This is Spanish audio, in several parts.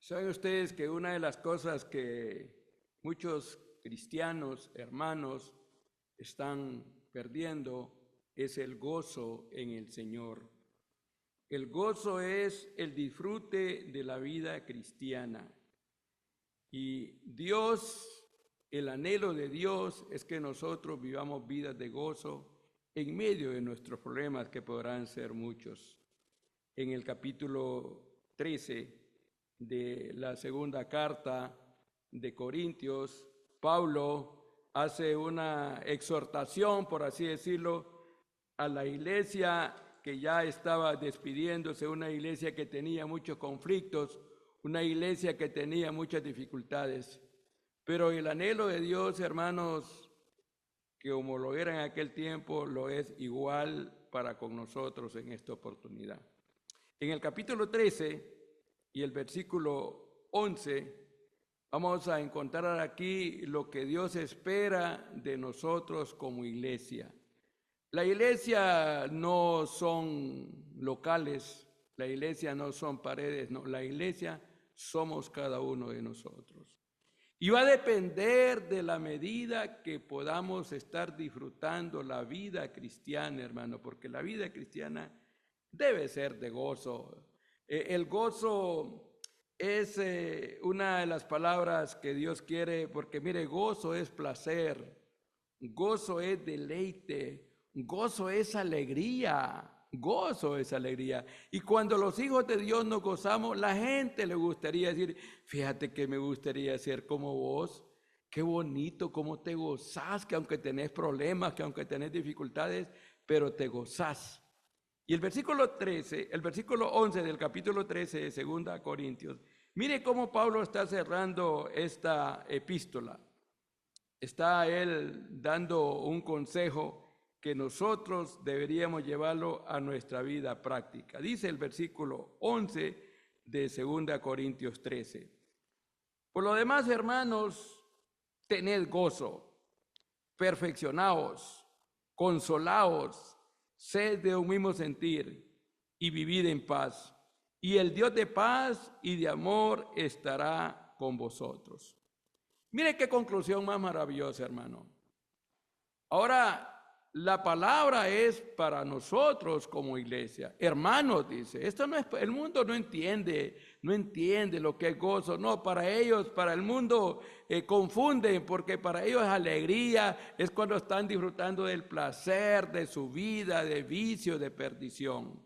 Saben ustedes que una de las cosas que muchos cristianos, hermanos, están perdiendo es el gozo en el Señor. El gozo es el disfrute de la vida cristiana. Y Dios, el anhelo de Dios es que nosotros vivamos vidas de gozo en medio de nuestros problemas, que podrán ser muchos. En el capítulo 13 de la segunda carta de Corintios, Pablo hace una exhortación, por así decirlo, a la iglesia que ya estaba despidiéndose, una iglesia que tenía muchos conflictos, una iglesia que tenía muchas dificultades. Pero el anhelo de Dios, hermanos, que como lo era en aquel tiempo, lo es igual para con nosotros en esta oportunidad. En el capítulo 13 y el versículo 11, vamos a encontrar aquí lo que Dios espera de nosotros como iglesia. La iglesia no son locales, la iglesia no son paredes, no, la iglesia somos cada uno de nosotros. Y va a depender de la medida que podamos estar disfrutando la vida cristiana, hermano, porque la vida cristiana debe ser de gozo. El gozo es una de las palabras que Dios quiere, porque mire, gozo es placer, gozo es deleite, gozo es alegría. Gozo es alegría. Y cuando los hijos de Dios nos gozamos, la gente le gustaría decir, fíjate que me gustaría ser como vos. Qué bonito, cómo te gozás, que aunque tenés problemas, que aunque tenés dificultades, pero te gozás. Y el versículo 13, el versículo 11 del capítulo 13 de 2 Corintios, mire cómo Pablo está cerrando esta epístola. Está él dando un consejo que nosotros deberíamos llevarlo a nuestra vida práctica. Dice el versículo 11 de 2 Corintios 13. Por lo demás, hermanos, tened gozo, perfeccionaos, consolaos, sed de un mismo sentir y vivid en paz. Y el Dios de paz y de amor estará con vosotros. Mire qué conclusión más maravillosa, hermano. Ahora, la palabra es para nosotros como iglesia. Hermanos, dice, esto no es, el mundo no entiende lo que es gozo. No, para ellos, para el mundo confunden, porque para ellos es alegría, es cuando están disfrutando del placer de su vida, de vicio, de perdición.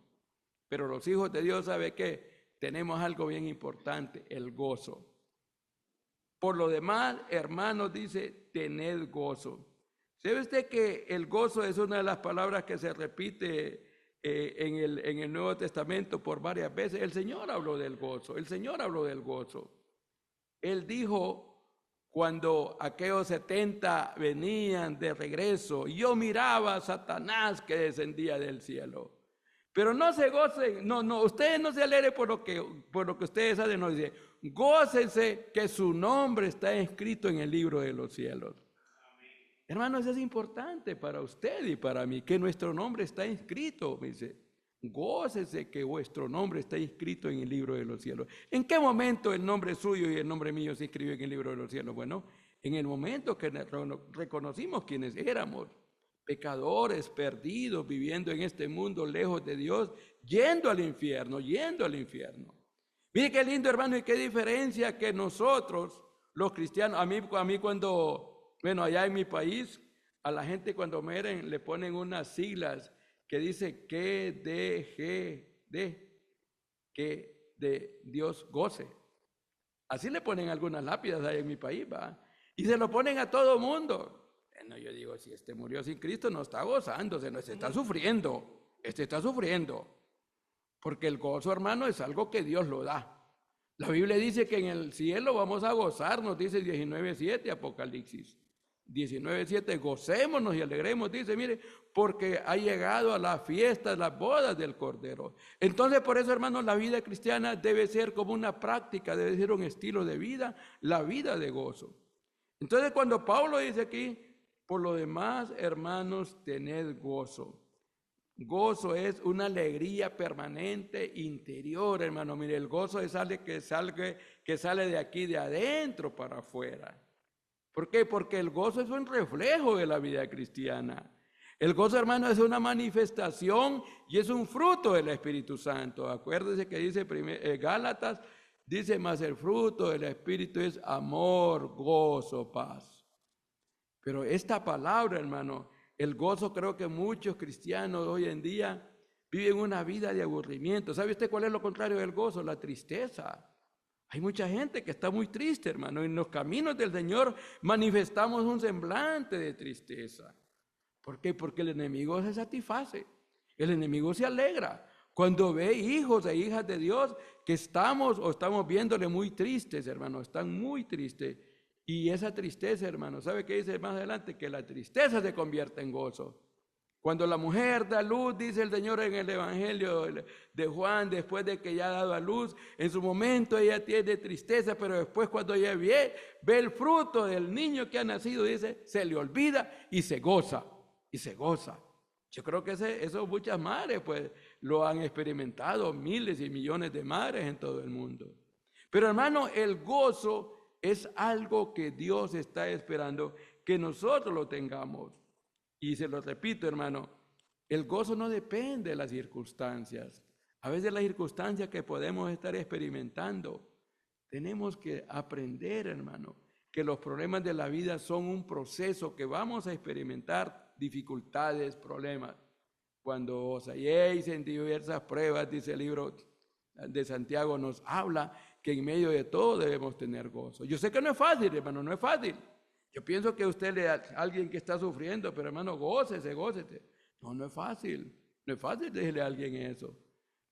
Pero los hijos de Dios, ¿sabe qué? Tenemos algo bien importante, el gozo. Por lo demás, hermanos, dice, tened gozo. ¿Sabe usted que el gozo es una de las palabras que se repite en el Nuevo Testamento por varias veces? El Señor habló del gozo, el Señor habló del gozo. Él dijo, cuando aquellos 70 venían de regreso, yo miraba a Satanás que descendía del cielo. Pero no se gocen, ustedes no se alegren por lo que ustedes hacen, no dice, gócense que su nombre está escrito en el libro de los cielos. Hermanos, es importante para usted y para mí que nuestro nombre está inscrito, me dice. Gócese que vuestro nombre está inscrito en el libro de los cielos. ¿En qué momento el nombre suyo y el nombre mío se inscribió en el libro de los cielos? Bueno, en el momento que reconocimos quiénes éramos, pecadores, perdidos, viviendo en este mundo lejos de Dios, yendo al infierno. Mire qué lindo, hermano, y qué diferencia que nosotros, los cristianos, a mí cuando... Bueno, allá en mi país, a la gente cuando mueren le ponen unas siglas que dice que de Dios goce. Así le ponen algunas lápidas ahí en mi país, ¿va? Y se lo ponen a todo mundo. Bueno, yo digo, si este murió sin Cristo no está gozándose, no, este está sufriendo. Porque el gozo, hermano, es algo que Dios lo da. La Biblia dice que en el cielo vamos a gozarnos, dice 19:7 Apocalipsis. 19:7, gocémonos y alegremos, dice, mire, porque ha llegado a la fiesta, las bodas del Cordero. Entonces, por eso, hermanos, la vida cristiana debe ser como una práctica, debe ser un estilo de vida, la vida de gozo. Entonces, cuando Pablo dice aquí, Por lo demás, hermanos, tened gozo. Gozo es una alegría permanente interior, hermano. Mire, el gozo es algo que sale de aquí, de adentro para afuera. ¿Por qué? Porque el gozo es un reflejo de la vida cristiana. El gozo, hermano, es una manifestación y es un fruto del Espíritu Santo. Acuérdese que dice Gálatas, dice, mas el fruto del Espíritu es amor, gozo, paz. Pero esta palabra, hermano, el gozo, creo que muchos cristianos hoy en día viven una vida de aburrimiento. ¿Sabe usted cuál es lo contrario del gozo? La tristeza. Hay mucha gente que está muy triste, hermano. En los caminos del Señor manifestamos un semblante de tristeza. ¿Por qué? Porque el enemigo se satisface. El enemigo se alegra cuando ve hijos e hijas de Dios que estamos viéndole muy tristes, hermano. Están muy tristes. Y esa tristeza, hermano, ¿sabe qué dice más adelante? Que la tristeza se convierte en gozo. Cuando la mujer da luz, dice el Señor en el Evangelio de Juan, después de que ya ha dado a luz, en su momento ella tiene tristeza, pero después cuando ella ve el fruto del niño que ha nacido, dice, se le olvida y se goza, y se goza. Yo creo que eso muchas madres pues lo han experimentado, miles y millones de madres en todo el mundo. Pero hermano, el gozo es algo que Dios está esperando que nosotros lo tengamos. Y se lo repito, hermano, el gozo no depende de las circunstancias. A veces las circunstancias que podemos estar experimentando, tenemos que aprender, hermano, que los problemas de la vida son un proceso que vamos a experimentar dificultades, problemas. Cuando os halléis en diversas pruebas, dice el libro de Santiago, nos habla que en medio de todo debemos tener gozo. Yo sé que no es fácil, hermano, no es fácil. Yo pienso que usted le da a alguien que está sufriendo, pero hermano, gócese. No es fácil. No es fácil decirle a alguien eso.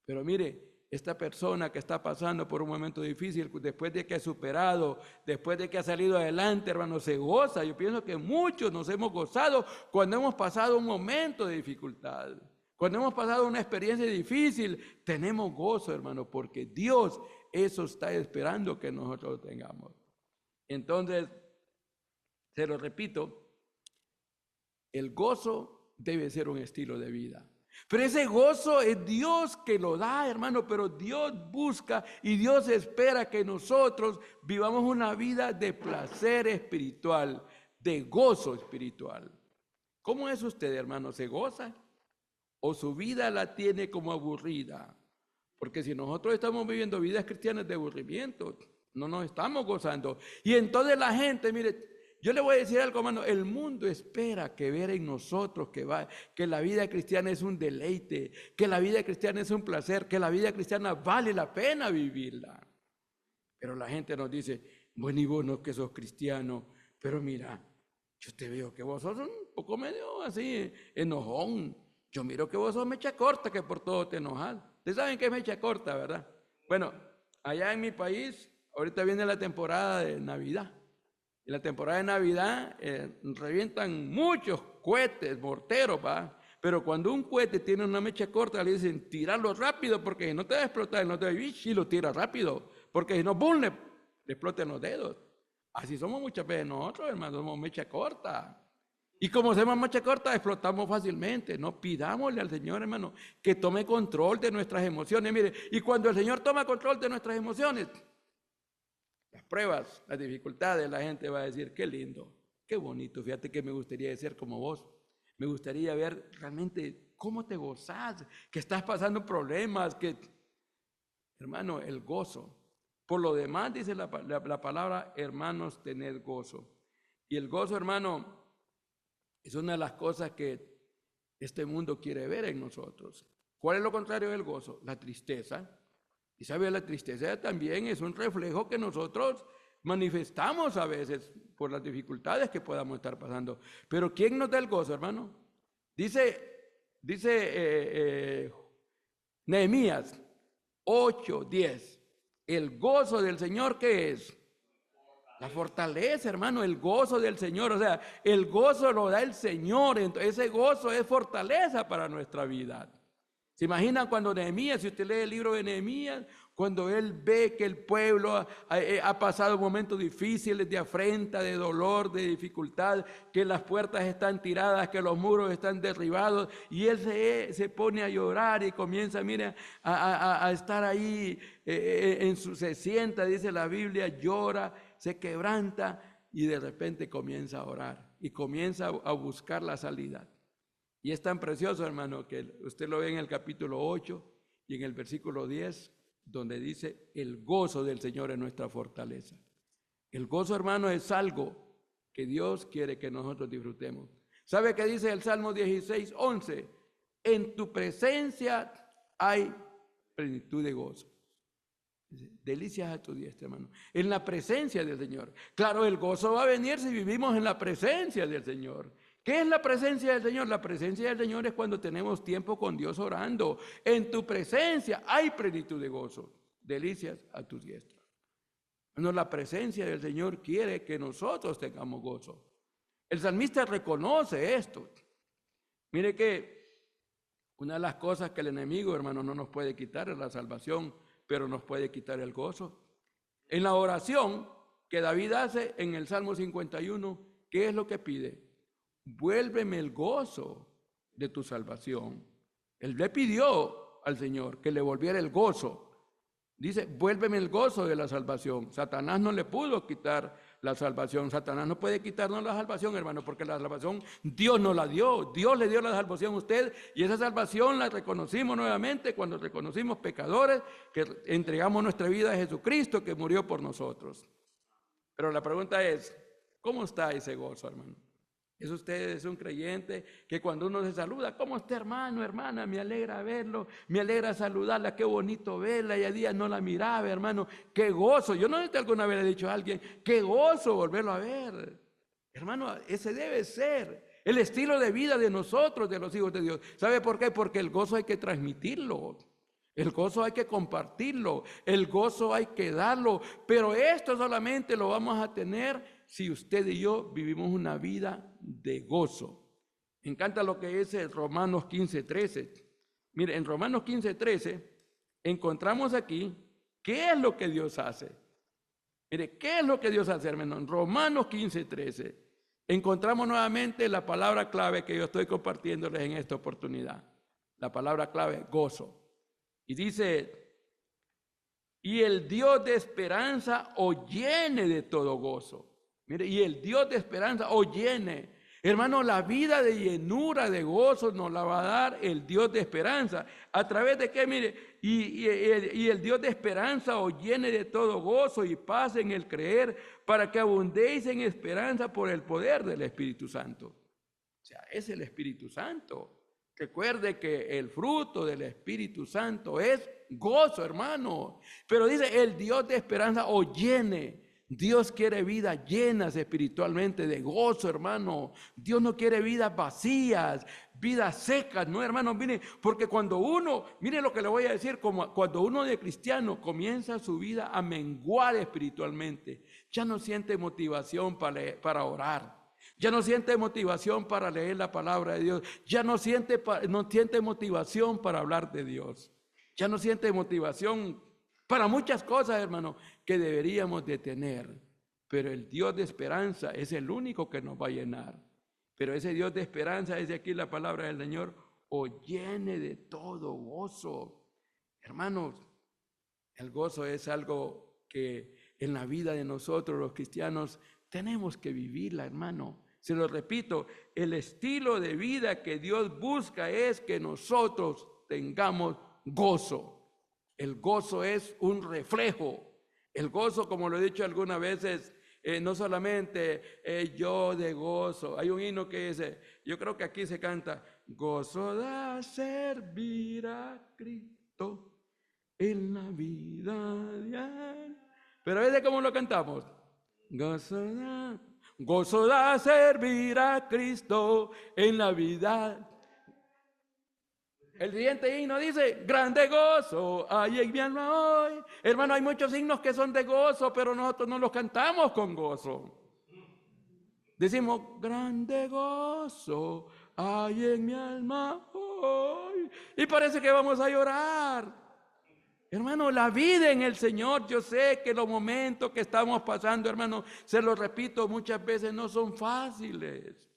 Pero mire, esta persona que está pasando por un momento difícil, después de que ha superado, después de que ha salido adelante, hermano, se goza. Yo pienso que muchos nos hemos gozado cuando hemos pasado un momento de dificultad. Cuando hemos pasado una experiencia difícil, tenemos gozo, hermano, porque Dios eso está esperando que nosotros lo tengamos. Entonces, se lo repito, el gozo debe ser un estilo de vida. Pero ese gozo es Dios que lo da, hermano, pero Dios busca y Dios espera que nosotros vivamos una vida de placer espiritual, de gozo espiritual. ¿Cómo es usted, hermano? ¿Se goza? ¿O su vida la tiene como aburrida? Porque si nosotros estamos viviendo vidas cristianas de aburrimiento, no nos estamos gozando. Y entonces la gente, mire, yo le voy a decir algo, hermano, el mundo espera que ver en nosotros que la vida cristiana es un deleite, que la vida cristiana es un placer, que la vida cristiana vale la pena vivirla. Pero la gente nos dice, bueno, y vos no que sos cristiano, pero mira, yo te veo que vos sos un poco medio así, enojón. Yo miro que vos sos mecha corta, que por todo te enojas. Ustedes saben que es mecha corta, ¿verdad? Bueno, allá en mi país, ahorita viene la temporada de Navidad. En la temporada de Navidad revientan muchos cohetes, morteros, ¿va? Pero cuando un cohete tiene una mecha corta, le dicen, tíralo rápido, porque si no te va a explotar, no te va a ir, y lo tira rápido, porque si no, ¡bum!, le explotan los dedos. Así somos muchas veces nosotros, hermanos, somos mecha corta. Y como somos mecha corta, explotamos fácilmente. No pidámosle al Señor, hermano, que tome control de nuestras emociones. Mire, y cuando el Señor toma control de nuestras emociones, las pruebas, las dificultades, la gente va a decir, qué lindo, qué bonito, fíjate que me gustaría ser como vos. Me gustaría ver realmente cómo te gozás, que estás pasando problemas, que... Hermano, el gozo. Por lo demás, dice la palabra, hermanos, tened gozo. Y el gozo, hermano, es una de las cosas que este mundo quiere ver en nosotros. ¿Cuál es lo contrario del gozo? La tristeza. Y sabe, la tristeza también es un reflejo que nosotros manifestamos a veces por las dificultades que podamos estar pasando. Pero ¿quién nos da el gozo, hermano? Dice Nehemías 8:10. El gozo del Señor, ¿qué es? La fortaleza, hermano, el gozo del Señor. O sea, el gozo lo da el Señor. Entonces, ese gozo es fortaleza para nuestra vida. ¿Se imaginan cuando Nehemías, si usted lee el libro de Nehemías, cuando él ve que el pueblo ha pasado momentos difíciles de afrenta, de dolor, de dificultad, que las puertas están tiradas, que los muros están derribados, y él se pone a llorar y comienza, mire, a estar ahí, se sienta, dice la Biblia, llora, se quebranta y de repente comienza a orar y comienza a buscar la salida. Y es tan precioso, hermano, que usted lo ve en el capítulo 8 y en el versículo 10, donde dice, el gozo del Señor es nuestra fortaleza. El gozo, hermano, es algo que Dios quiere que nosotros disfrutemos. ¿Sabe qué dice el Salmo 16, 11? En tu presencia hay plenitud de gozo. Delicias a tu diestra, hermano. En la presencia del Señor. Claro, el gozo va a venir si vivimos en la presencia del Señor. ¿Qué es la presencia del Señor? La presencia del Señor es cuando tenemos tiempo con Dios orando. En tu presencia hay plenitud de gozo, delicias a tu diestra. Bueno, la presencia del Señor quiere que nosotros tengamos gozo. El salmista reconoce esto. Mire que una de las cosas que el enemigo, hermano, no nos puede quitar es la salvación, pero nos puede quitar el gozo. En la oración que David hace en el Salmo 51, ¿qué es lo que pide? Vuélveme el gozo de tu salvación. Él le pidió al Señor que le volviera el gozo. Dice, vuélveme el gozo de la salvación. Satanás no le pudo quitar la salvación. Satanás no puede quitarnos la salvación, hermano, porque la salvación Dios nos la dio. Dios le dio la salvación a usted y esa salvación la reconocimos nuevamente cuando reconocimos pecadores, que entregamos nuestra vida a Jesucristo que murió por nosotros. Pero la pregunta es, ¿cómo está ese gozo, hermano? ¿Es usted un creyente que cuando uno se saluda, ¿cómo está, hermano, hermana? Me alegra verlo, me alegra saludarla, qué bonito verla, y a días no la miraba, hermano, qué gozo. Yo no sé si alguna vez le he dicho a alguien, qué gozo volverlo a ver. Hermano, ese debe ser el estilo de vida de nosotros, de los hijos de Dios. ¿Sabe por qué? Porque el gozo hay que transmitirlo. El gozo hay que compartirlo, el gozo hay que darlo, pero esto solamente lo vamos a tener si usted y yo vivimos una vida de gozo. Me encanta lo que dice Romanos 15:13. Mire, en Romanos 15:13 encontramos aquí qué es lo que Dios hace. Mire, ¿qué es lo que Dios hace, hermano? En Romanos 15:13 encontramos nuevamente la palabra clave que yo estoy compartiéndoles en esta oportunidad. La palabra clave, gozo. Y dice, y el Dios de esperanza os llene de todo gozo. Mire, y el Dios de esperanza os llene. Hermano, la vida de llenura, de gozo nos la va a dar el Dios de esperanza. ¿A través de qué? Mire, y el Dios de esperanza os llene de todo gozo y paz en el creer, para que abundéis en esperanza por el poder del Espíritu Santo. O sea, es el Espíritu Santo. Recuerde que el fruto del Espíritu Santo es gozo, hermano. Pero dice, el Dios de esperanza os llene. Dios quiere vidas llenas espiritualmente de gozo, hermano. Dios no quiere vidas vacías, vidas secas, no, hermano. Mire, porque cuando uno, mire lo que le voy a decir, como cuando uno de cristiano comienza su vida a menguar espiritualmente, ya no siente motivación para orar. Ya no siente motivación para leer la palabra de Dios. Ya no siente motivación para hablar de Dios. Ya no siente motivación para muchas cosas, hermano, que deberíamos de tener. Pero el Dios de esperanza es el único que nos va a llenar. Pero ese Dios de esperanza, es de aquí la palabra del Señor, os llene de todo gozo. Hermanos, el gozo es algo que en la vida de nosotros los cristianos tenemos que vivirla, hermano. Se lo repito, el estilo de vida que Dios busca es que nosotros tengamos gozo. El gozo es un reflejo. El gozo, como lo he dicho algunas veces, no solamente yo de gozo. Hay un himno que dice, yo creo que aquí se canta, gozo da servir a Cristo en la vida diaria. Pero ¿ves cómo lo cantamos? Gozo da servir a Cristo en la vida. El siguiente himno dice, grande gozo hay en mi alma hoy. Hermano, hay muchos himnos que son de gozo, pero nosotros no los cantamos con gozo. Decimos, grande gozo hay en mi alma hoy. Y parece que vamos a llorar. Hermano, la vida en el Señor, yo sé que los momentos que estamos pasando, hermano, se lo repito, muchas veces no son fáciles.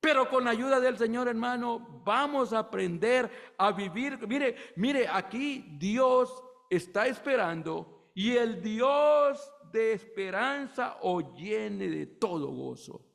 Pero con la ayuda del Señor, hermano, vamos a aprender a vivir. Mire, aquí Dios está esperando, y el Dios de esperanza os llene de todo gozo.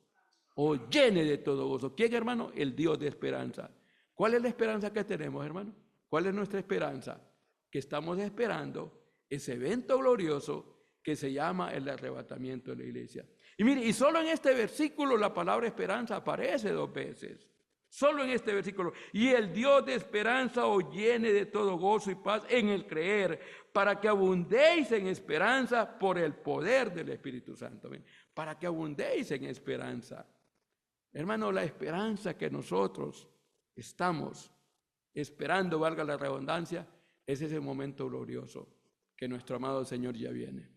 Os llene de todo gozo. ¿Quién, hermano? El Dios de esperanza. ¿Cuál es la esperanza que tenemos, hermano? ¿Cuál es nuestra esperanza? Que estamos esperando ese evento glorioso que se llama el arrebatamiento de la iglesia. Y mire, y solo en este versículo la palabra esperanza aparece 2 veces. Solo en este versículo. Y el Dios de esperanza os llene de todo gozo y paz en el creer, para que abundéis en esperanza por el poder del Espíritu Santo. Para que abundéis en esperanza. Hermano, la esperanza que nosotros estamos esperando, valga la redundancia, es ese momento glorioso que nuestro amado Señor ya viene.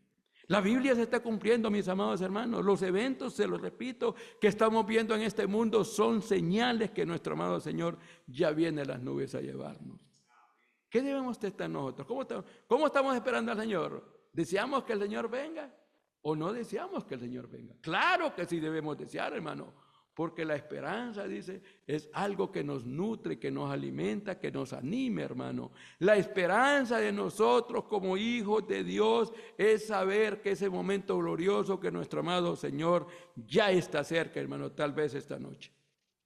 La Biblia se está cumpliendo, mis amados hermanos. Los eventos, se los repito, que estamos viendo en este mundo son señales que nuestro amado Señor ya viene a las nubes a llevarnos. ¿Qué debemos estar nosotros? ¿Cómo estamos esperando al Señor? ¿Deseamos que el Señor venga o no deseamos que el Señor venga? Claro que sí debemos desear, hermano. Porque la esperanza, dice, es algo que nos nutre, que nos alimenta, que nos anime, hermano. La esperanza de nosotros como hijos de Dios es saber que ese momento glorioso que nuestro amado Señor ya está cerca, hermano, tal vez esta noche.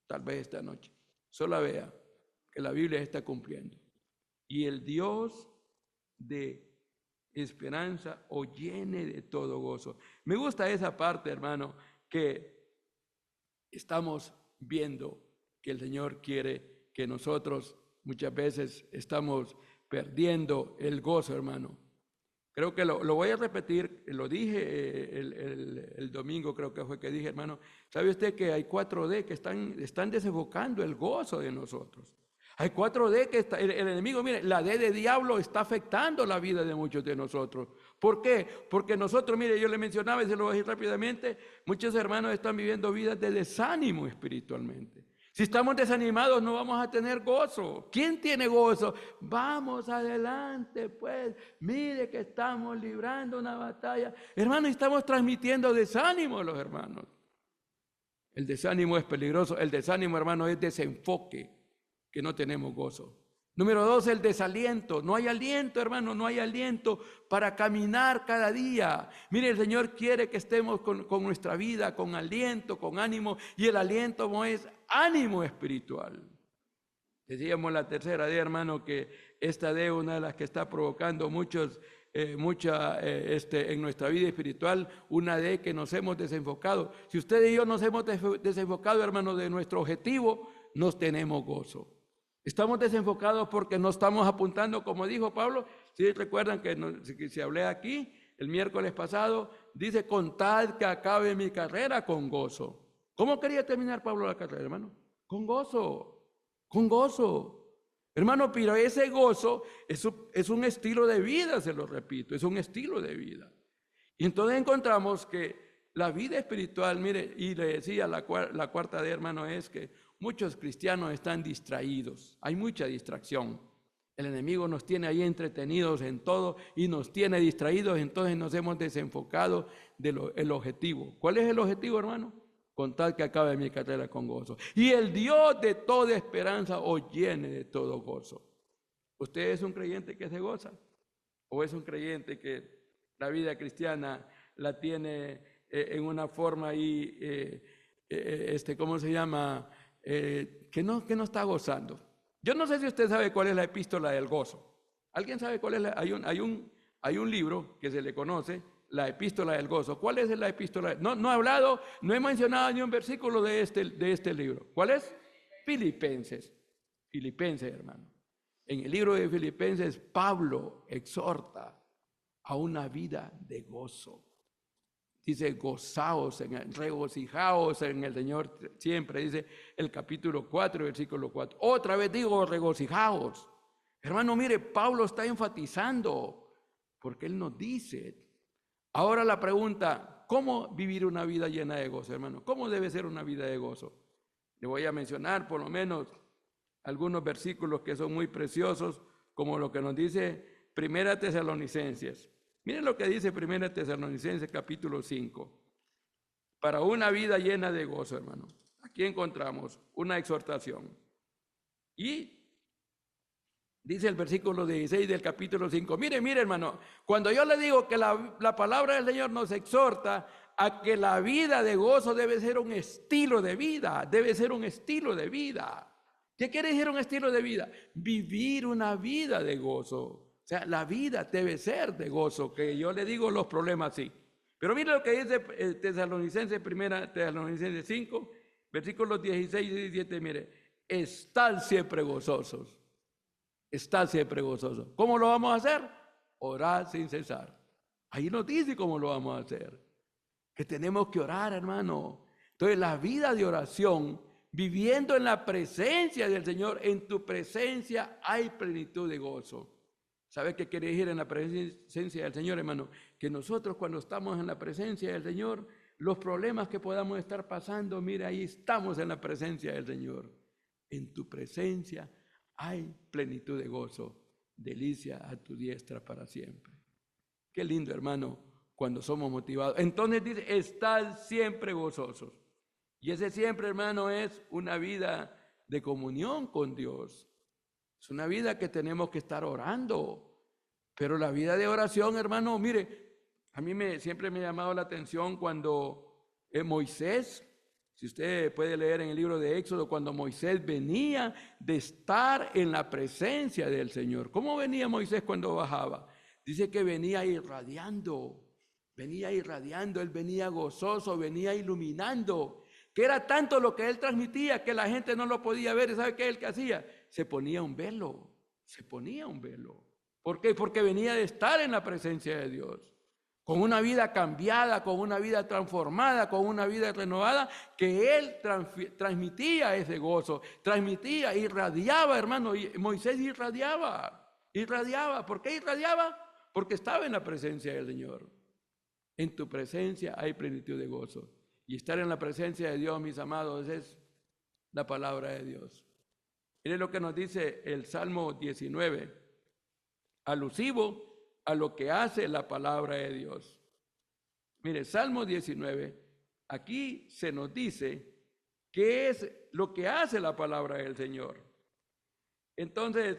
Tal vez esta noche. Solo vea que la Biblia está cumpliendo. Y el Dios de esperanza os llene de todo gozo. Me gusta esa parte, hermano, que estamos viendo que el Señor quiere que nosotros muchas veces estamos perdiendo el gozo, hermano. Creo que lo voy a repetir, lo dije el domingo, creo que fue que dije, hermano, ¿sabe usted que hay 4D que están desenfocando el gozo de nosotros? Hay 4D que el enemigo, mire, la D de diablo está afectando la vida de muchos de nosotros. ¿Por qué? Porque nosotros, mire, yo le mencionaba y se lo voy a decir rápidamente, muchos hermanos están viviendo vidas de desánimo espiritualmente. Si estamos desanimados no vamos a tener gozo. ¿Quién tiene gozo? Vamos adelante, pues. Mire que estamos librando una batalla. Hermanos, estamos transmitiendo desánimo a los hermanos. El desánimo es peligroso. El desánimo, hermano, es desenfoque, que no tenemos gozo. Número 2, el desaliento. No hay aliento, hermano, no hay aliento para caminar cada día. Mire, el Señor quiere que estemos con nuestra vida, con aliento, con ánimo, y el aliento no es ánimo espiritual. Decíamos la tercera D, hermano, que esta D es una de las que está provocando en nuestra vida espiritual, una D que nos hemos desenfocado. Si usted y yo nos hemos desenfocado, hermano, de nuestro objetivo, no tenemos gozo. Estamos desenfocados porque no estamos apuntando, como dijo Pablo. Si recuerdan que se hablé aquí el miércoles pasado, dice, contad que acabe mi carrera con gozo. ¿Cómo quería terminar Pablo la carrera, hermano? Con gozo, con gozo. Hermano, pero ese gozo es un estilo de vida, se lo repito, es un estilo de vida. Y entonces encontramos que la vida espiritual, mire, y le decía la cuarta D, hermano, es que muchos cristianos están distraídos, hay mucha distracción. El enemigo nos tiene ahí entretenidos en todo y nos tiene distraídos, entonces nos hemos desenfocado del objetivo. ¿Cuál es el objetivo, hermano? Contar que acabe mi carrera con gozo. Y el Dios de toda esperanza os llene de todo gozo. ¿Usted es un creyente que se goza? ¿O es un creyente que la vida cristiana la tiene en una forma ahí, ¿cómo se llama? Que no está gozando. Yo no sé si usted sabe cuál es la epístola del gozo. ¿Alguien sabe cuál es? Hay un libro que se le conoce, la epístola del gozo. ¿Cuál es la epístola? No he hablado, no he mencionado ni un versículo de este libro. ¿Cuál es? Filipenses. Filipenses, hermano. En el libro de Filipenses, Pablo exhorta a una vida de gozo. Dice, gozaos, regocijaos en el Señor siempre, dice el capítulo 4, versículo 4. Otra vez digo, regocijaos. Hermano, mire, Pablo está enfatizando, porque él nos dice. Ahora la pregunta, ¿cómo vivir una vida llena de gozo, hermano? ¿Cómo debe ser una vida de gozo? Le voy a mencionar por lo menos algunos versículos que son muy preciosos, como lo que nos dice Primera Tesalonicenses. Miren lo que dice Primera Tesalonicenses capítulo 5. Para una vida llena de gozo, hermano. Aquí encontramos una exhortación. Y dice el versículo 16 del capítulo 5. Mire, hermano, cuando yo le digo que la palabra del Señor nos exhorta a que la vida de gozo debe ser un estilo de vida, debe ser un estilo de vida. ¿Qué quiere decir un estilo de vida? Vivir una vida de gozo. O sea, la vida debe ser de gozo, que yo le digo los problemas sí. Pero mire lo que dice Tesalonicenses, Primera Tesalonicenses 5, versículos 16 y 17, mire, estad siempre gozosos. Estad siempre gozosos. ¿Cómo lo vamos a hacer? Orar sin cesar. Ahí nos dice cómo lo vamos a hacer. Que tenemos que orar, hermano. Entonces, la vida de oración, viviendo en la presencia del Señor, en tu presencia hay plenitud de gozo. ¿Sabe qué quiere decir en la presencia del Señor, hermano? Que nosotros cuando estamos en la presencia del Señor, los problemas que podamos estar pasando, mira, ahí estamos en la presencia del Señor. En tu presencia hay plenitud de gozo, delicia a tu diestra para siempre. Qué lindo, hermano, cuando somos motivados. Entonces dice, estad siempre gozosos. Y ese siempre, hermano, es una vida de comunión con Dios. Es una vida que tenemos que estar orando. Pero la vida de oración, hermano, mire, a mí siempre me ha llamado la atención cuando Moisés, si usted puede leer en el libro de Éxodo, cuando Moisés venía de estar en la presencia del Señor. ¿Cómo venía Moisés cuando bajaba? Dice que venía irradiando, él venía gozoso, venía iluminando, que era tanto lo que él transmitía que la gente no lo podía ver. ¿Y sabe qué él que hacía? Se ponía un velo. ¿Por qué? Porque venía de estar en la presencia de Dios, con una vida cambiada, con una vida transformada, con una vida renovada, que él transmitía ese gozo, irradiaba, hermano. Y Moisés irradiaba. ¿Por qué irradiaba? Porque estaba en la presencia del Señor. En tu presencia hay plenitud de gozo. Y estar en la presencia de Dios, mis amados, es la palabra de Dios. Mire lo que nos dice el Salmo 19, alusivo a lo que hace la palabra de Dios. Mire, Salmo 19, aquí se nos dice qué es lo que hace la palabra del Señor. Entonces,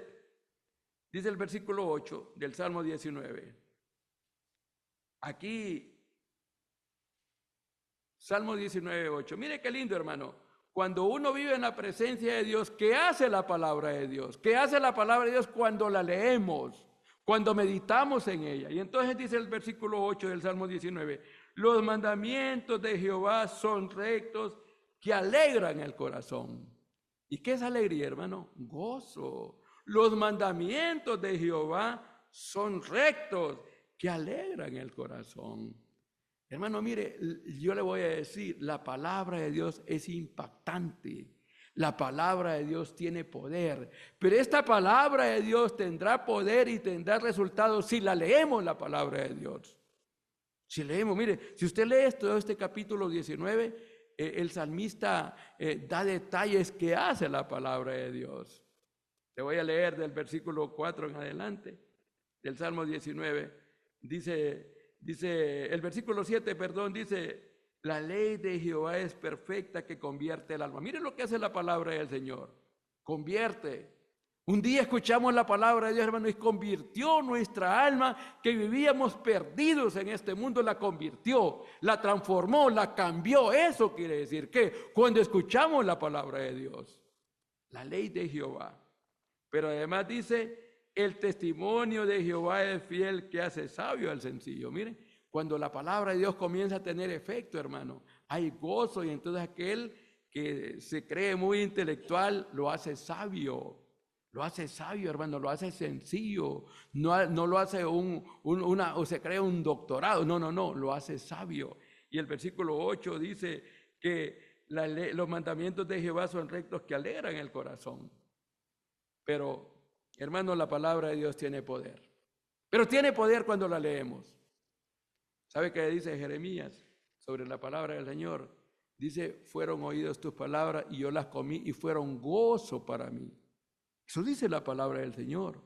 dice el versículo 8 del Salmo 19. Aquí, Salmo 19, 8. Mire qué lindo, hermano. Cuando uno vive en la presencia de Dios, ¿qué hace la palabra de Dios? ¿Qué hace la palabra de Dios cuando la leemos? Cuando meditamos en ella. Y entonces dice el versículo 8 del Salmo 19, los mandamientos de Jehová son rectos que alegran el corazón. ¿Y qué es alegría, hermano? Gozo. Los mandamientos de Jehová son rectos que alegran el corazón. Hermano, mire, yo le voy a decir, la palabra de Dios es impactante. La palabra de Dios tiene poder, pero esta palabra de Dios tendrá poder y tendrá resultados si la leemos, la palabra de Dios. Si leemos, mire, si usted lee todo este capítulo 19, el salmista da detalles que hace la palabra de Dios. Te voy a leer del versículo 4 en adelante, del Salmo 19. Dice el versículo 7, dice, la ley de Jehová es perfecta que convierte el alma. Miren lo que hace la palabra del Señor. Convierte. Un día escuchamos la palabra de Dios, hermano, y convirtió nuestra alma, que vivíamos perdidos en este mundo, la convirtió, la transformó, la cambió. Eso quiere decir que cuando escuchamos la palabra de Dios, la ley de Jehová. Pero además dice, el testimonio de Jehová es fiel que hace sabio al sencillo. Miren. Cuando la palabra de Dios comienza a tener efecto, hermano, hay gozo, y entonces aquel que se cree muy intelectual lo hace sabio. Lo hace sabio, hermano, lo hace sencillo. No lo hace o se cree un doctorado. No, lo hace sabio. Y el versículo 8 dice que los mandamientos de Jehová son rectos que alegran el corazón. Pero, hermano, la palabra de Dios tiene poder. Pero tiene poder cuando la leemos. ¿Sabe qué dice Jeremías sobre la palabra del Señor? Dice, fueron oídas tus palabras y yo las comí y fueron gozo para mí. Eso dice la palabra del Señor.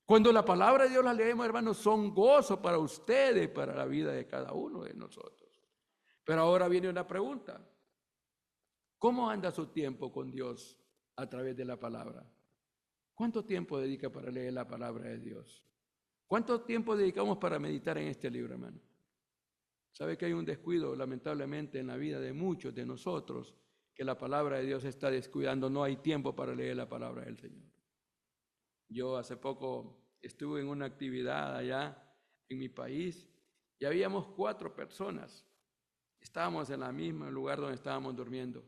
Cuando la palabra de Dios la leemos, hermanos, son gozo para ustedes, para la vida de cada uno de nosotros. Pero ahora viene una pregunta. ¿Cómo anda su tiempo con Dios a través de la palabra? ¿Cuánto tiempo dedica para leer la palabra de Dios? ¿Cuánto tiempo dedicamos para meditar en este libro, hermano? ¿Sabe que hay un descuido, lamentablemente, en la vida de muchos de nosotros, que la palabra de Dios está descuidando? No hay tiempo para leer la palabra del Señor. Yo hace poco estuve en una actividad allá en mi país y habíamos 4 personas. Estábamos en el mismo lugar donde estábamos durmiendo.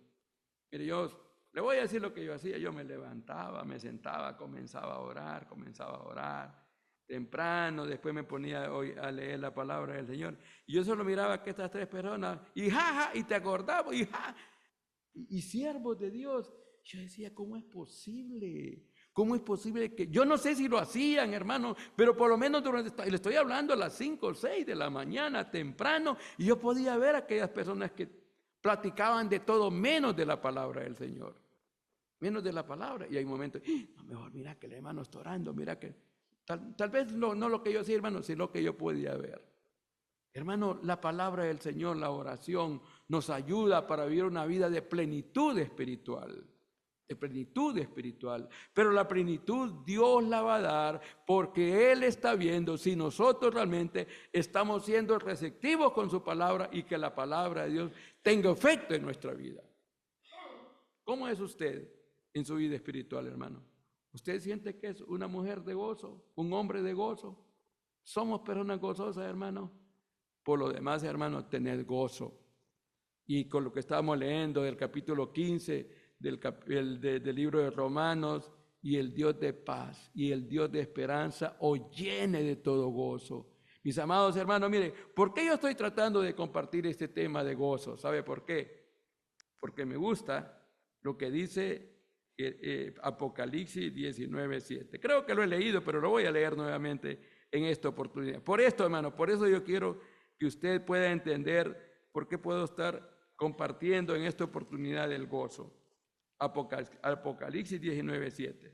Mire, yo le voy a decir lo que yo hacía. Yo me levantaba, me sentaba, comenzaba a orar temprano, después me ponía a leer la palabra del Señor. Y yo solo miraba que estas 3 personas, y jaja, y te acordabas, y ja, y siervos de Dios. Yo decía, ¿cómo es posible? ¿Cómo es posible que, yo no sé si lo hacían, hermano, pero por lo menos le estoy hablando a las 5 o 6 de la mañana, temprano, y yo podía ver a aquellas personas que platicaban de todo menos de la palabra del Señor. Menos de la palabra. Y hay momentos, no, mejor mira que el hermano está orando, mira que, tal vez no lo que yo hacía, hermano, sino lo que yo podía ver. Hermano, la palabra del Señor, la oración, nos ayuda para vivir una vida de plenitud espiritual. De plenitud espiritual, pero la plenitud Dios la va a dar porque Él está viendo si nosotros realmente estamos siendo receptivos con su palabra y que la palabra de Dios tenga efecto en nuestra vida. ¿Cómo es usted en su vida espiritual, hermano? ¿Usted siente que es una mujer de gozo, un hombre de gozo? ¿Somos personas gozosas, hermano? Por lo demás, hermano, tened gozo. Y con lo que estábamos leyendo del capítulo 15 del libro de Romanos, y el Dios de paz y el Dios de esperanza os llene de todo gozo. Mis amados hermanos, mire, ¿por qué yo estoy tratando de compartir este tema de gozo? ¿Sabe por qué? Porque me gusta lo que dice Apocalipsis 19:7. Creo que lo he leído, pero lo voy a leer nuevamente en esta oportunidad. Por esto, hermano, por eso yo quiero que usted pueda entender por qué puedo estar compartiendo en esta oportunidad el gozo. Apocalipsis 19:7.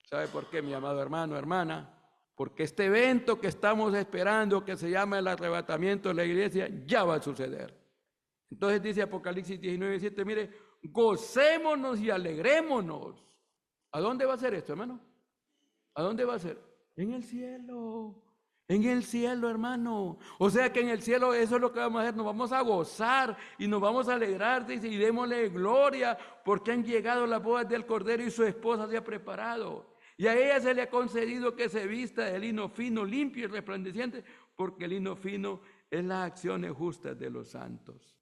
¿Sabe por qué, mi amado hermano, hermana? Porque este evento que estamos esperando, que se llama el arrebatamiento de la iglesia, ya va a suceder. Entonces dice Apocalipsis 19:7, mire, gocémonos y alegrémonos. ¿A dónde va a ser esto, hermano? ¿A dónde va a ser? En el cielo. En el cielo, hermano. O sea que en el cielo eso es lo que vamos a hacer. Nos vamos a gozar y nos vamos a alegrar, dice, y démosle gloria porque han llegado las bodas del Cordero y su esposa se ha preparado. Y a ella se le ha concedido que se vista de lino fino, limpio y resplandeciente, porque el lino fino es las acciones justas de los santos.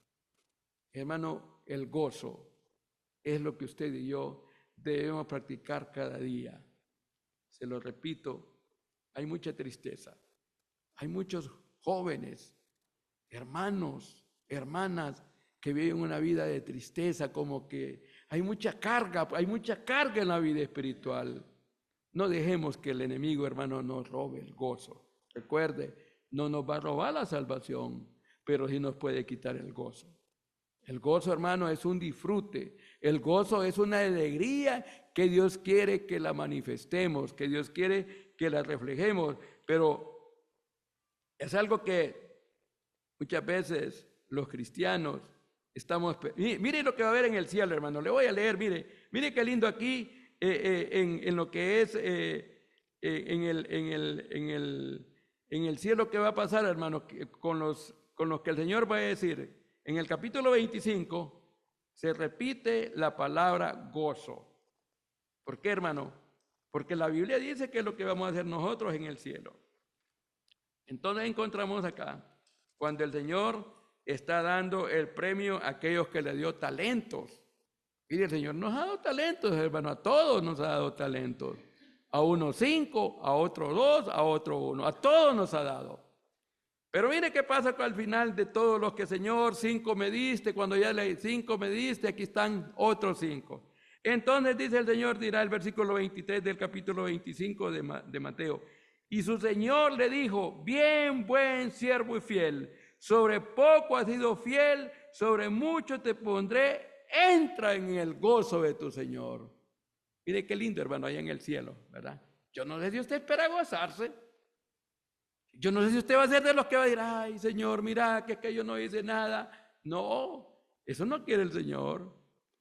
Hermano, el gozo es lo que usted y yo debemos practicar cada día. Se lo repito, hay mucha tristeza. Hay muchos jóvenes, hermanos, hermanas que viven una vida de tristeza, como que hay mucha carga en la vida espiritual. No dejemos que el enemigo, hermano, nos robe el gozo. Recuerde, no nos va a robar la salvación, pero sí nos puede quitar el gozo. El gozo, hermano, es un disfrute. El gozo es una alegría que Dios quiere que la manifestemos, que Dios quiere que la reflejemos, pero es algo que muchas veces los cristianos estamos... Mire lo que va a haber en el cielo, hermano. Le voy a leer, mire qué lindo aquí en lo que es en el cielo que va a pasar, hermano, con los que el Señor va a decir. En el capítulo 25 se repite la palabra gozo. ¿Por qué, hermano? Porque la Biblia dice que es lo que vamos a hacer nosotros en el cielo. Entonces encontramos acá, cuando el Señor está dando el premio a aquellos que le dio talentos. Mire, el Señor nos ha dado talentos, hermano, a todos nos ha dado talentos. A unos 5, a otros 2, a otros 1, a todos nos ha dado. Pero mire qué pasa al final de todos los que, Señor, 5 me diste, cuando ya le 5 me diste, aquí están otros 5. Entonces dice el Señor, dirá el versículo 23 del capítulo 25 de Mateo, y su Señor le dijo, bien, buen siervo y fiel, sobre poco has sido fiel, sobre mucho te pondré, entra en el gozo de tu Señor. Mire qué lindo, hermano, allá en el cielo, ¿verdad? Yo no sé si usted espera gozarse. Yo no sé si usted va a ser de los que va a decir, ay, Señor, mira, que yo no hice nada. No, eso no quiere el Señor.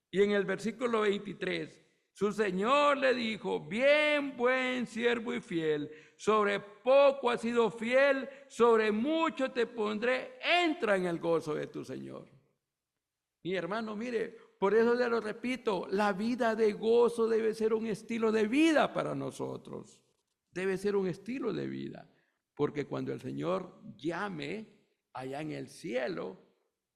Y en el versículo 23, su Señor le dijo, bien, buen siervo y fiel, sobre poco has sido fiel, sobre mucho te pondré, entra en el gozo de tu Señor. Mi hermano, mire, por eso le lo repito, la vida de gozo debe ser un estilo de vida para nosotros. Debe ser un estilo de vida. Porque cuando el Señor llame allá en el cielo,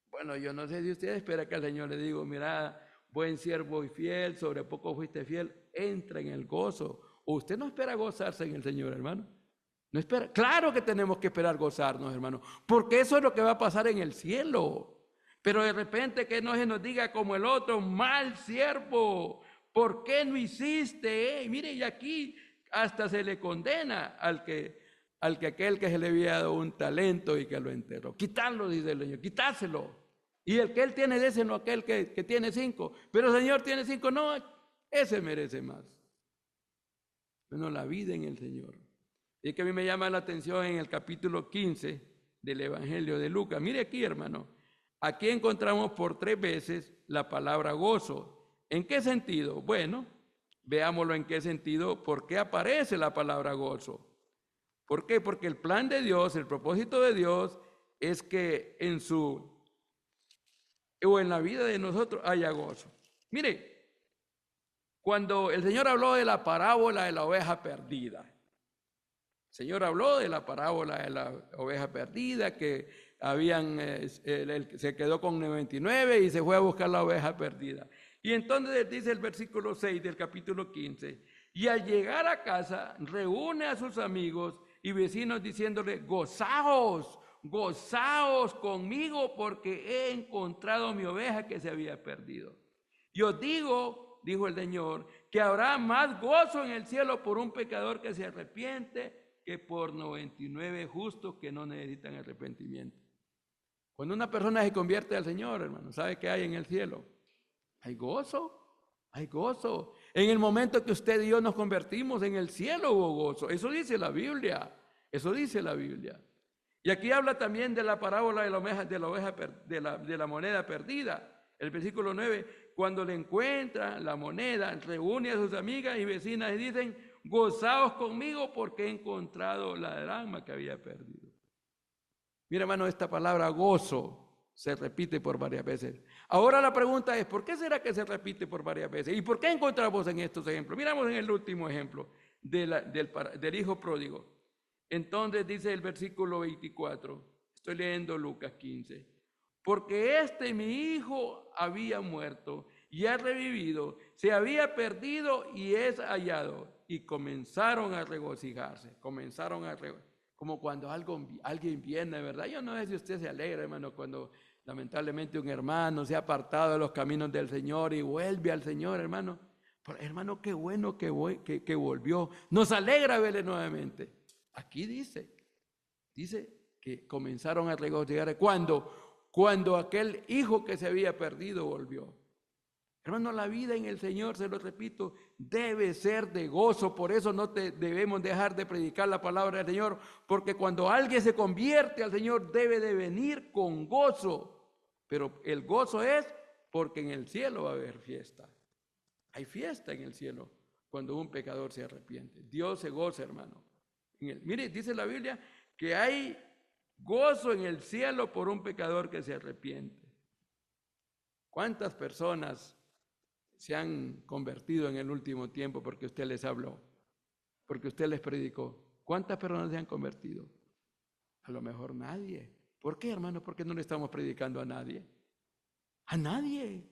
bueno, yo no sé si usted espera que el Señor le diga, mira, buen siervo y fiel, sobre poco fuiste fiel, entra en el gozo. ¿O usted no espera gozarse en el Señor, hermano? No espera. Claro que tenemos que esperar gozarnos, hermano, porque eso es lo que va a pasar en el cielo. Pero de repente que no se nos diga como el otro, mal siervo, ¿por qué no hiciste? Mire, y aquí hasta se le condena al que aquel que se le había dado un talento y que lo enterró. Quitarlo, dice el Señor, quitárselo. Y el que él tiene, déselo a aquel que tiene 5. Pero el Señor tiene 5, no, ese merece más. Bueno, la vida en el Señor. Y es que a mí me llama la atención en el capítulo 15 del Evangelio de Lucas. Mire aquí, hermano. Aquí encontramos por 3 veces la palabra gozo. ¿En qué sentido? Bueno, veámoslo en qué sentido. ¿Por qué aparece la palabra gozo? ¿Por qué? Porque el plan de Dios, el propósito de Dios es que en la vida de nosotros haya gozo. Mire, cuando el Señor habló de la parábola de la oveja perdida, el Señor habló de la parábola de la oveja perdida, que se quedó con 99 y se fue a buscar la oveja perdida. Y entonces dice el versículo 6 del capítulo 15, y al llegar a casa reúne a sus amigos y vecinos diciéndole, gozaos, gozaos conmigo porque he encontrado mi oveja que se había perdido. Y os digo, dijo el Señor, que habrá más gozo en el cielo por un pecador que se arrepiente que por 99 justos que no necesitan arrepentimiento. Cuando una persona se convierte al Señor, hermano, ¿sabe qué hay en el cielo? Hay gozo, hay gozo. En el momento que usted y yo nos convertimos en el cielo hubo gozo. Eso dice la Biblia, eso dice la Biblia. Y aquí habla también de la parábola de la moneda perdida. El versículo 9, cuando le encuentra la moneda, reúne a sus amigas y vecinas y dicen, gozaos conmigo porque he encontrado la dracma que había perdido. Mira, hermano, esta palabra gozo se repite por varias veces. Ahora la pregunta es, ¿por qué será que se repite por varias veces? ¿Y por qué encontramos en estos ejemplos? Miramos en el último ejemplo del hijo pródigo. Entonces dice el versículo 24, estoy leyendo Lucas 15, porque mi hijo había muerto y ha revivido, se había perdido y es hallado. Y comenzaron a regocijarse, como cuando alguien viene, ¿verdad? Yo no sé si usted se alegra, hermano, cuando lamentablemente un hermano se ha apartado de los caminos del Señor y vuelve al Señor, hermano. Pero, hermano, qué bueno que volvió. Nos alegra verle nuevamente. Aquí dice que comenzaron a regocijar. Cuando aquel hijo que se había perdido volvió. Hermano, la vida en el Señor, se lo repito, debe ser de gozo. Por eso no debemos dejar de predicar la palabra del Señor, porque cuando alguien se convierte al Señor debe de venir con gozo. Pero el gozo es porque en el cielo va a haber fiesta. Hay fiesta en el cielo cuando un pecador se arrepiente. Dios se goza, hermano. Mire, dice la Biblia que hay gozo en el cielo por un pecador que se arrepiente. ¿Cuántas personas se han convertido en el último tiempo porque usted les habló, porque usted les predicó? ¿Cuántas personas se han convertido? A lo mejor nadie. ¿Por qué, hermano? ¿Por qué no le estamos predicando a nadie? A nadie.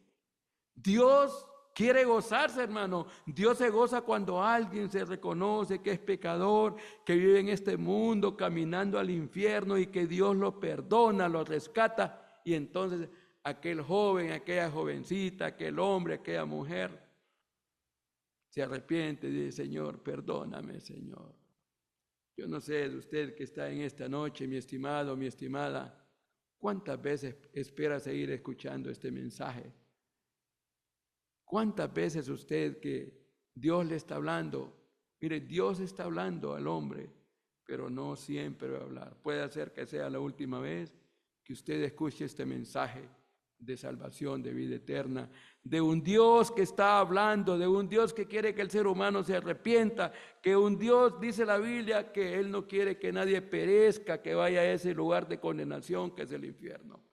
Dios quiere gozarse, hermano. Dios se goza cuando alguien se reconoce que es pecador, que vive en este mundo caminando al infierno y que Dios lo perdona, lo rescata. Y entonces aquel joven, aquella jovencita, aquel hombre, aquella mujer se arrepiente y dice, Señor, perdóname, Señor. Yo no sé de usted que está en esta noche, mi estimado, mi estimada, ¿Cuántas veces espera seguir escuchando este mensaje? ¿Cuántas veces usted que Dios le está hablando? Mire, Dios está hablando al hombre, pero no siempre va a hablar. Puede ser que sea la última vez que usted escuche este mensaje de salvación, de vida eterna, de un Dios que está hablando, de un Dios que quiere que el ser humano se arrepienta, que un Dios, dice la Biblia, que Él no quiere que nadie perezca, que vaya a ese lugar de condenación que es el infierno.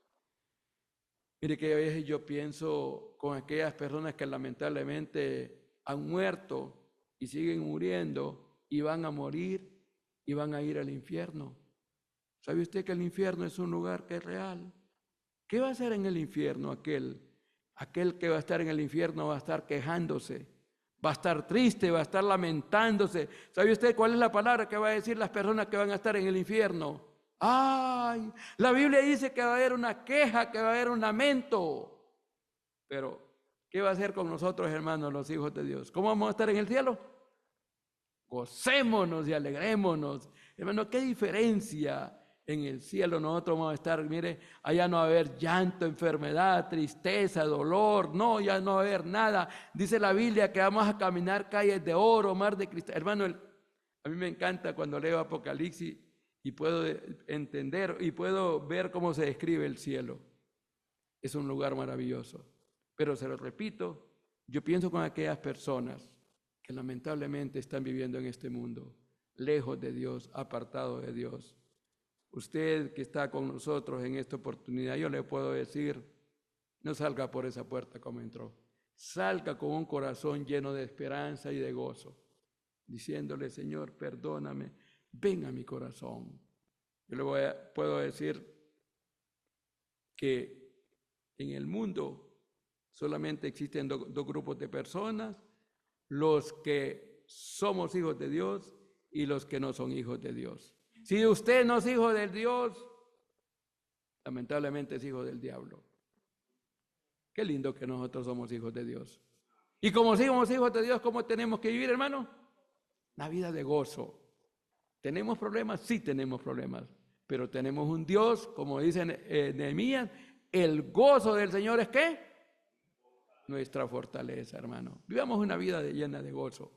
Mire que a veces yo pienso con aquellas personas que lamentablemente han muerto y siguen muriendo y van a morir y van a ir al infierno. ¿Sabe usted que el infierno es un lugar que es real? ¿Qué va a hacer en el infierno aquel que va a estar en el infierno? Va a estar quejándose, va a estar triste, va a estar lamentándose. ¿Sabe usted cuál es la palabra que va a decir las personas que van a estar en el infierno? ¡Ay! La Biblia dice que va a haber una queja, que va a haber un lamento. Pero, ¿qué va a hacer con nosotros, hermanos, los hijos de Dios? ¿Cómo vamos a estar en el cielo? Gocémonos y alegrémonos. Hermano, ¿qué diferencia? En el cielo nosotros vamos a estar, mire, allá no va a haber llanto, enfermedad, tristeza, dolor, no, ya no va a haber nada. Dice la Biblia que vamos a caminar calles de oro, mar de cristal. Hermano, a mí me encanta cuando leo Apocalipsis y puedo entender y puedo ver cómo se describe el cielo. Es un lugar maravilloso. Pero se lo repito, yo pienso con aquellas personas que lamentablemente están viviendo en este mundo, lejos de Dios, apartados de Dios. Usted que está con nosotros en esta oportunidad, yo le puedo decir, no salga por esa puerta como entró. Salga con un corazón lleno de esperanza y de gozo, diciéndole, Señor, perdóname, ven a mi corazón. Yo le puedo decir que en el mundo solamente existen dos grupos de personas, los que somos hijos de Dios y los que no son hijos de Dios. Si usted no es hijo de Dios, lamentablemente es hijo del diablo. Qué lindo que nosotros somos hijos de Dios. Y como somos hijos de Dios, ¿cómo tenemos que vivir, hermano? Una vida de gozo. ¿Tenemos problemas? Sí tenemos problemas. Pero tenemos un Dios, como dice Nehemías, el gozo del Señor es ¿qué? Nuestra fortaleza, hermano. Vivamos una vida llena de gozo.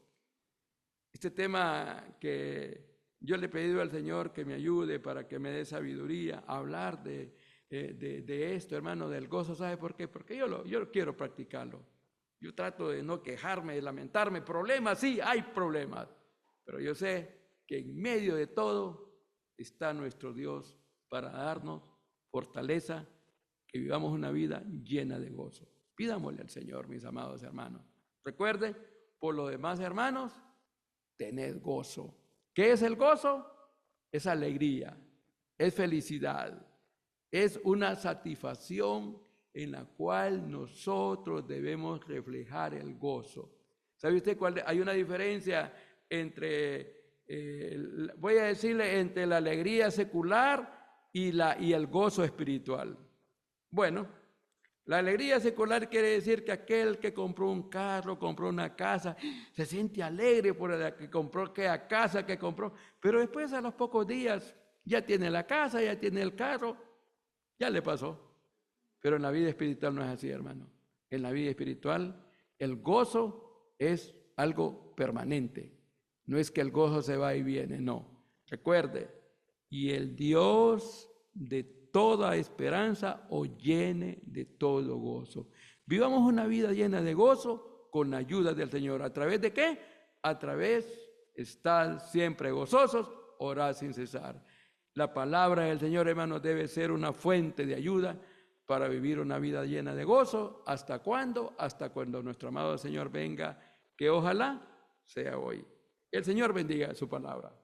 Este tema que yo le he pedido al Señor que me ayude para que me dé sabiduría a hablar de esto, hermano, del gozo. ¿Sabe por qué? Porque yo quiero practicarlo. Yo trato de no quejarme, de lamentarme. Problemas, sí, hay problemas. Pero yo sé que en medio de todo está nuestro Dios para darnos fortaleza, que vivamos una vida llena de gozo. Pidámosle al Señor, mis amados hermanos. Recuerde, por lo demás, hermanos, tened gozo. ¿Qué es el gozo? Es alegría, es felicidad, es una satisfacción en la cual nosotros debemos reflejar el gozo. ¿Sabe usted cuál? Hay una diferencia entre, voy a decirle, entre la alegría secular y el gozo espiritual. Bueno, la alegría secular quiere decir que aquel que compró un carro, compró una casa, se siente alegre por el que compró aquella casa que compró, pero después a los pocos días ya tiene la casa, ya tiene el carro, ya le pasó. Pero en la vida espiritual no es así, hermano. En la vida espiritual el gozo es algo permanente. No es que el gozo se va y viene, no. Recuerde, y el Dios de toda esperanza os llene de todo gozo. Vivamos una vida llena de gozo con la ayuda del Señor. ¿A través de qué? A través de estar siempre gozosos, orar sin cesar. La palabra del Señor, hermanos, debe ser una fuente de ayuda para vivir una vida llena de gozo. ¿Hasta cuándo? Hasta cuando nuestro amado Señor venga, que ojalá sea hoy. El Señor bendiga su palabra.